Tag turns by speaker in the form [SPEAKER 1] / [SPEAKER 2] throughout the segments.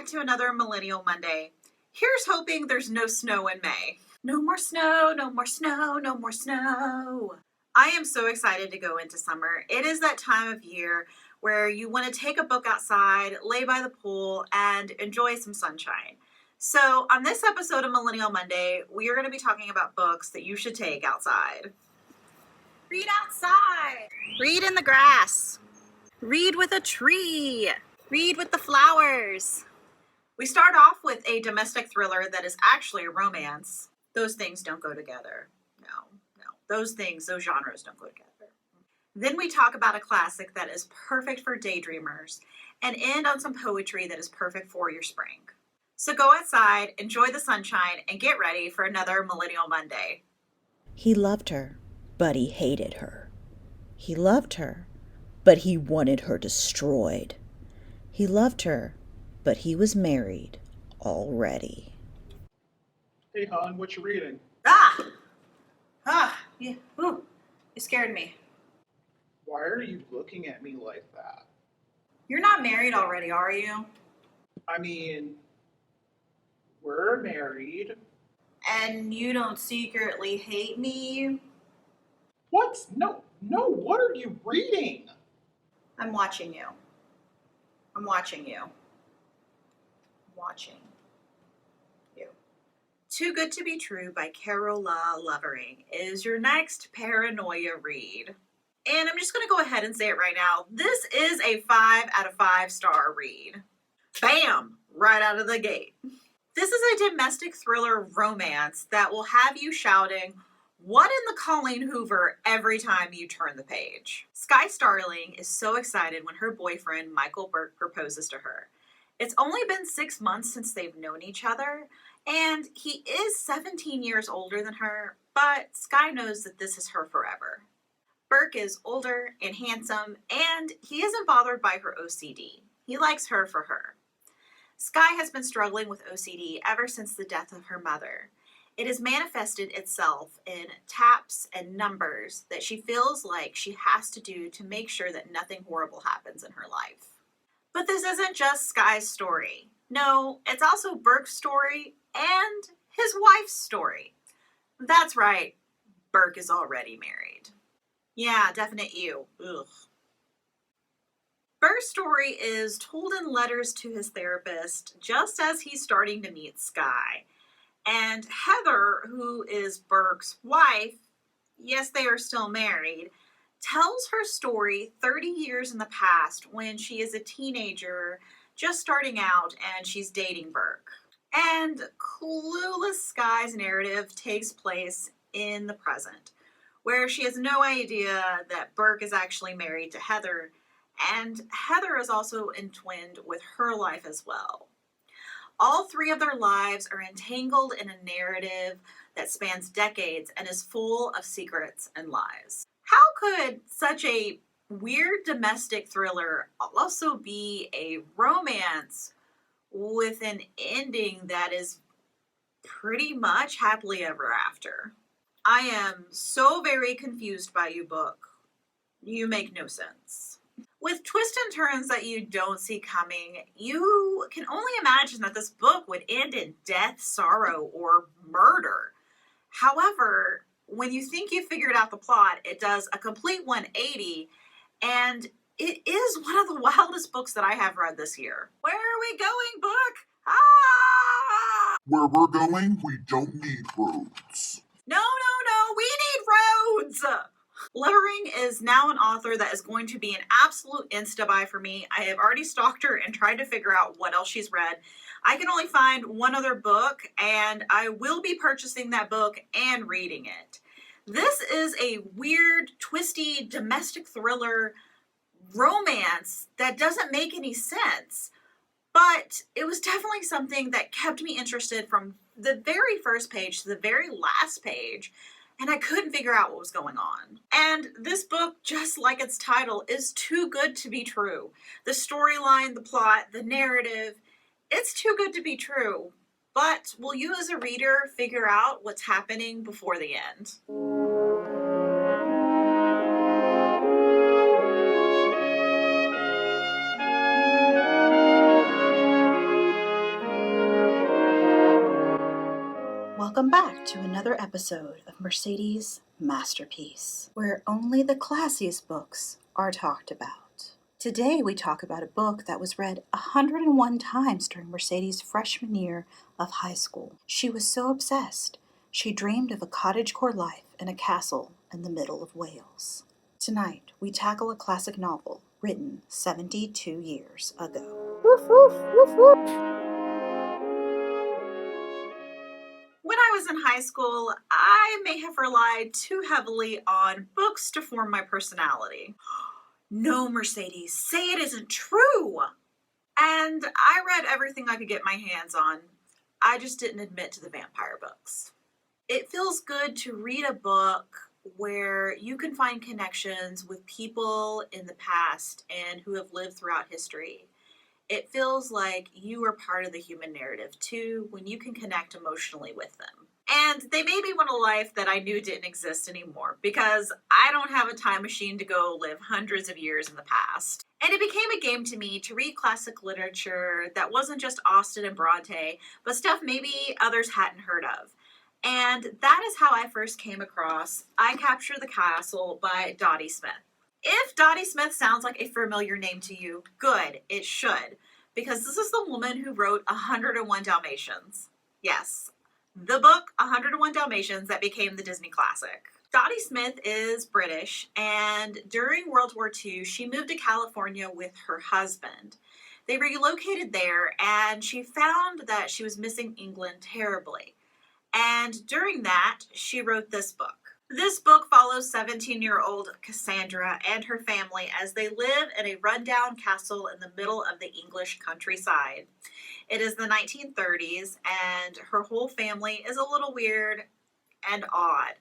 [SPEAKER 1] back to another Millennial Monday. Here's hoping there's no snow in May. No more snow, no more snow, no more snow. I am so excited to go into summer. It is that time of year where you want to take a book outside, lay by the pool, and enjoy some sunshine. So on this episode of Millennial Monday, we are going to be talking about books that you should take outside. Read outside. Read in the grass. Read with a tree. Read with the flowers. We start off with a domestic thriller that is actually a romance. Those things don't go together. No. Those genres don't go together. Then we talk about a classic that is perfect for daydreamers and end on some poetry that is perfect for your spring. So go outside, enjoy the sunshine, and get ready for another Millennial Monday.
[SPEAKER 2] He loved her, but he hated her. He loved her, but he wanted her destroyed. He loved her, but he was married already.
[SPEAKER 3] Hey, hon, what you reading?
[SPEAKER 1] Yeah. Ooh, you scared me.
[SPEAKER 3] Why are you looking at me like that?
[SPEAKER 1] You're not married already, are you?
[SPEAKER 3] I mean, we're married.
[SPEAKER 1] And you don't secretly hate me?
[SPEAKER 3] What? No, what are you reading?
[SPEAKER 1] I'm watching you. Too Good to Be True by Carola Lovering is your next paranoia read. And I'm just going to go ahead and say it right now. This is a 5 out of 5 star read. Bam! Right out of the gate. This is a domestic thriller romance that will have you shouting, "What in the Colleen Hoover?" every time you turn the page. Sky Starling is so excited when her boyfriend, Michael Burke, proposes to her. It's only been 6 months since they've known each other, and he is 17 years older than her, but Sky knows that this is her forever. Burke is older and handsome, and he isn't bothered by her OCD. He likes her for her. Sky has been struggling with OCD ever since the death of her mother. It has manifested itself in taps and numbers that she feels like she has to do to make sure that nothing horrible happens in her life. But this isn't just Sky's story. No, it's also Burke's story and his wife's story. That's right, Burke is already married. Yeah, definite ew. Ugh. Burke's story is told in letters to his therapist just as he's starting to meet Sky. And Heather, who is Burke's wife, yes, they are still married, tells her story 30 years in the past when she is a teenager just starting out and she's dating Burke. And clueless Sky's narrative takes place in the present, where she has no idea that Burke is actually married to Heather, and Heather is also entwined with her life as well. All three of their lives are entangled in a narrative that spans decades and is full of secrets and lies. How could such a weird domestic thriller also be a romance with an ending that is pretty much happily ever after? I am so very confused by you, book. You make no sense. With twists and turns that you don't see coming, you can only imagine that this book would end in death, sorrow, or murder. However, when you think you figured out the plot, it does a complete 180, and it is one of the wildest books that I have read this year. Where are we going, book?
[SPEAKER 4] Where we're going, we don't need roads.
[SPEAKER 1] No, we need roads! Lovering is now an author that is going to be an absolute insta-buy for me. I have already stalked her and tried to figure out what else she's read. I can only find one other book, and I will be purchasing that book and reading it. This is a weird, twisty, domestic thriller romance that doesn't make any sense, but it was definitely something that kept me interested from the very first page to the very last page, and I couldn't figure out what was going on. And this book, just like its title, is too good to be true. The storyline, the plot, the narrative, it's too good to be true. But will you as a reader figure out what's happening before the end?
[SPEAKER 2] Welcome back to another episode of Mercedes' Masterpiece, where only the classiest books are talked about. Today we talk about a book that was read 101 times during Mercedes' freshman year of high school. She was so obsessed, she dreamed of a cottagecore life in a castle in the middle of Wales. Tonight we tackle a classic novel written 72 years ago. Woof, woof, woof, woof.
[SPEAKER 1] When I was in high school, I may have relied too heavily on books to form my personality. No, Mercedes, say it isn't true. And I read everything I could get my hands on. I just didn't admit to the vampire books. It feels good to read a book where you can find connections with people in the past and who have lived throughout history. It feels like you are part of the human narrative too when you can connect emotionally with them. And they made me want a life that I knew didn't exist anymore because I don't have a time machine to go live hundreds of years in the past. And it became a game to me to read classic literature that wasn't just Austen and Bronte, but stuff maybe others hadn't heard of. And that is how I first came across I Capture the Castle by Dottie Smith. If Dottie Smith sounds like a familiar name to you, good, it should, because this is the woman who wrote 101 Dalmatians. Yes, the book 101 Dalmatians that became the Disney classic. Dottie Smith is British, and during World War II, she moved to California with her husband. They relocated there, and she found that she was missing England terribly. And during that, she wrote this book. This book follows 17-year-old Cassandra and her family as they live in a rundown castle in the middle of the English countryside. It is the 1930s, and her whole family is a little weird and odd.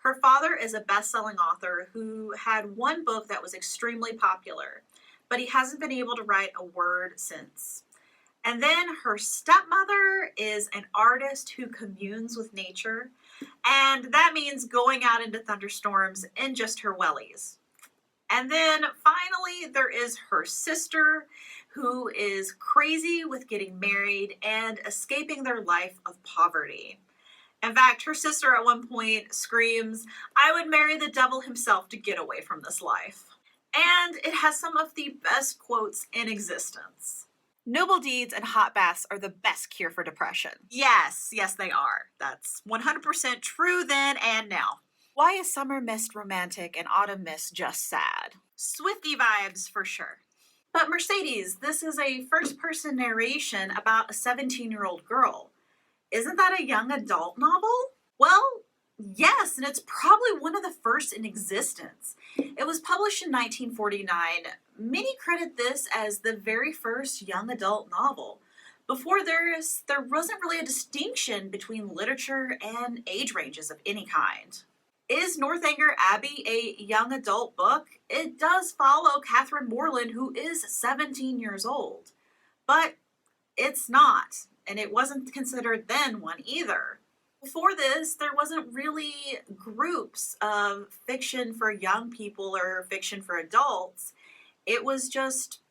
[SPEAKER 1] Her father is a best-selling author who had one book that was extremely popular, but he hasn't been able to write a word since. And then her stepmother is an artist who communes with nature, and that means going out into thunderstorms in just her wellies. And then finally, there is her sister, who is crazy with getting married and escaping their life of poverty. In fact, her sister at one point screams, "I would marry the devil himself to get away from this life." And it has some of the best quotes in existence. Noble deeds and hot baths are the best cure for depression. Yes, they are. That's 100% true then and now. Why is summer mist romantic and autumn mist just sad? Swiftie vibes for sure. But Mercedes, this is a first-person narration about a 17-year-old girl. Isn't that a young adult novel? Well, yes, and it's probably one of the first in existence. It was published in 1949. Many credit this as the very first young adult novel. Before this, there wasn't really a distinction between literature and age ranges of any kind. Is Northanger Abbey a young adult book? It does follow Catherine Morland, who is 17 years old. But it's not, and it wasn't considered then one either. Before this, there wasn't really groups of fiction for young people or fiction for adults. It was just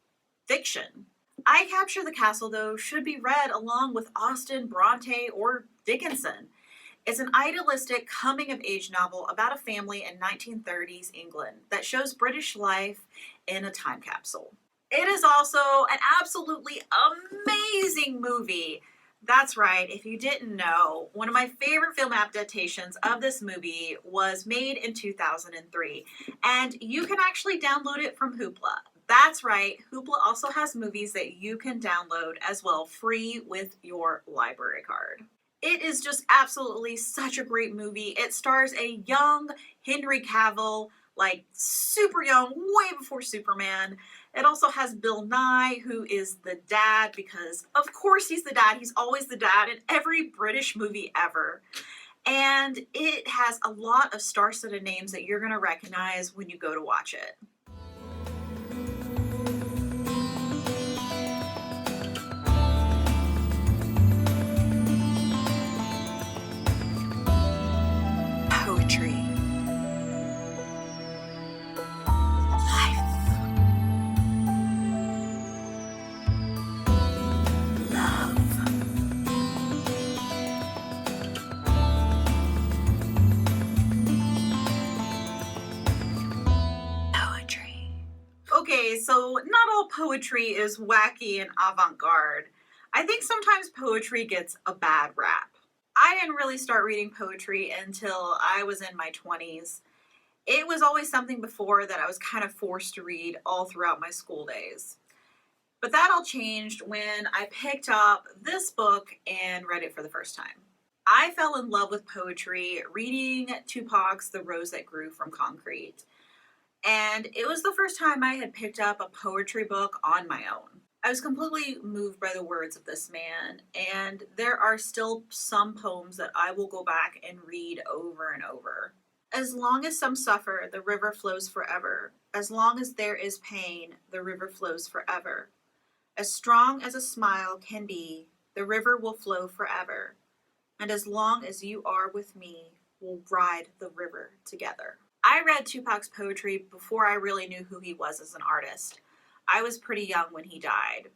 [SPEAKER 1] fiction. I Capture the Castle, though, should be read along with Austen, Bronte, or Dickinson. It's an idealistic coming-of-age novel about a family in 1930s England that shows British life in a time capsule. It is also an absolutely amazing movie. That's right, if you didn't know, one of my favorite film adaptations of this movie was made in 2003, and you can actually download it from Hoopla. That's right, Hoopla also has movies that you can download as well, free with your library card. It is just absolutely such a great movie. It stars a young Henry Cavill, like super young, way before Superman. It also has Bill Nye, who is the dad, because of course he's the dad. He's always the dad in every British movie ever. And it has a lot of star-studded names that you're going to recognize when you go to watch it. Poetry. Okay, so not all poetry is wacky and avant-garde. I think sometimes poetry gets a bad rap. I didn't really start reading poetry until I was in my 20s. It was always something before that I was kind of forced to read all throughout my school days. But that all changed when I picked up this book and read it for the first time. I fell in love with poetry reading Tupac's The Rose That Grew from Concrete. And it was the first time I had picked up a poetry book on my own. I was completely moved by the words of this man, and there are still some poems that I will go back and read over and over. As long as some suffer, the river flows forever. As long as there is pain, the river flows forever. As strong as a smile can be, the river will flow forever. And as long as you are with me, we'll ride the river together. I read Tupac's poetry before I really knew who he was as an artist. I was pretty young when he died.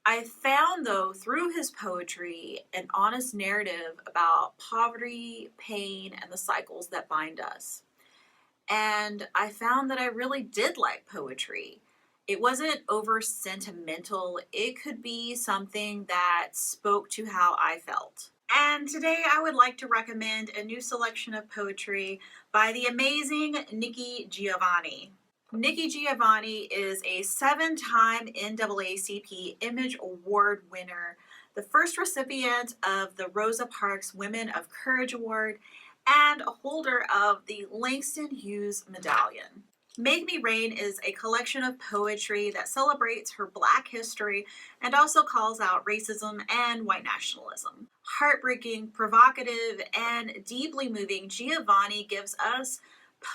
[SPEAKER 1] I found, though, through his poetry, an honest narrative about poverty, pain, and the cycles that bind us. And I found that I really did like poetry. It wasn't over sentimental. It could be something that spoke to how I felt. And today I would like to recommend a new selection of poetry by the amazing Nikki Giovanni. Nikki Giovanni is a 7-time NAACP Image Award winner, the first recipient of the Rosa Parks Women of Courage Award, and a holder of the Langston Hughes Medallion. Make Me Rain is a collection of poetry that celebrates her Black history and also calls out racism and white nationalism. Heartbreaking, provocative, and deeply moving, Giovanni gives us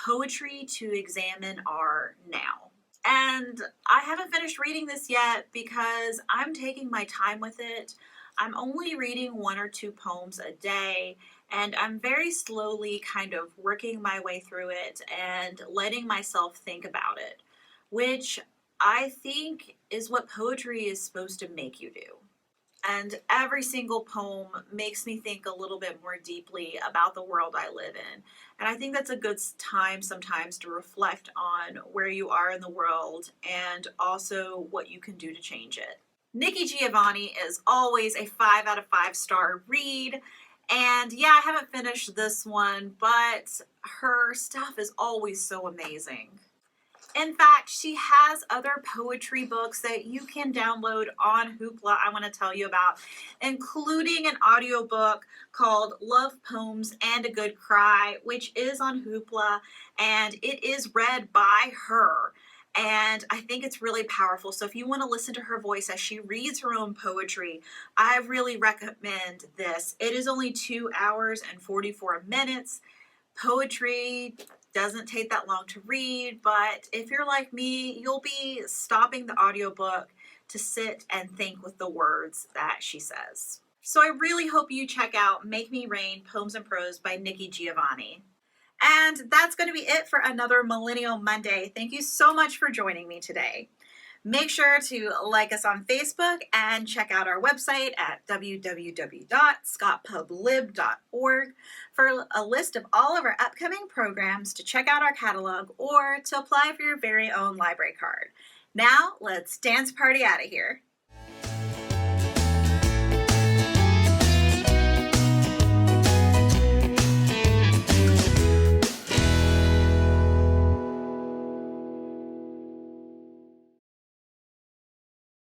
[SPEAKER 1] poetry to examine our now. And I haven't finished reading this yet because I'm taking my time with it. I'm only reading 1 or 2 poems a day, and I'm very slowly kind of working my way through it and letting myself think about it, which I think is what poetry is supposed to make you do. And every single poem makes me think a little bit more deeply about the world I live in. And I think that's a good time sometimes to reflect on where you are in the world and also what you can do to change it. Nikki Giovanni is always a 5 out of 5 star read. And yeah, I haven't finished this one, but her stuff is always so amazing. In fact, she has other poetry books that you can download on Hoopla I want to tell you about, including an audiobook called Love Poems and a Good Cry, which is on Hoopla, and it is read by her. And I think it's really powerful. So if you want to listen to her voice as she reads her own poetry, I really recommend this. It is only 2 hours and 44 minutes. Poetry doesn't take that long to read, but if you're like me, you'll be stopping the audiobook to sit and think with the words that she says. So I really hope you check out Make Me Rain, Poems and Prose by Nikki Giovanni. And that's going to be it for another Millennial Monday. Thank you so much for joining me today. Make sure to like us on Facebook and check out our website at www.scottpublib.org for a list of all of our upcoming programs, to check out our catalog, or to apply for your very own library card. Now, let's dance party out of here.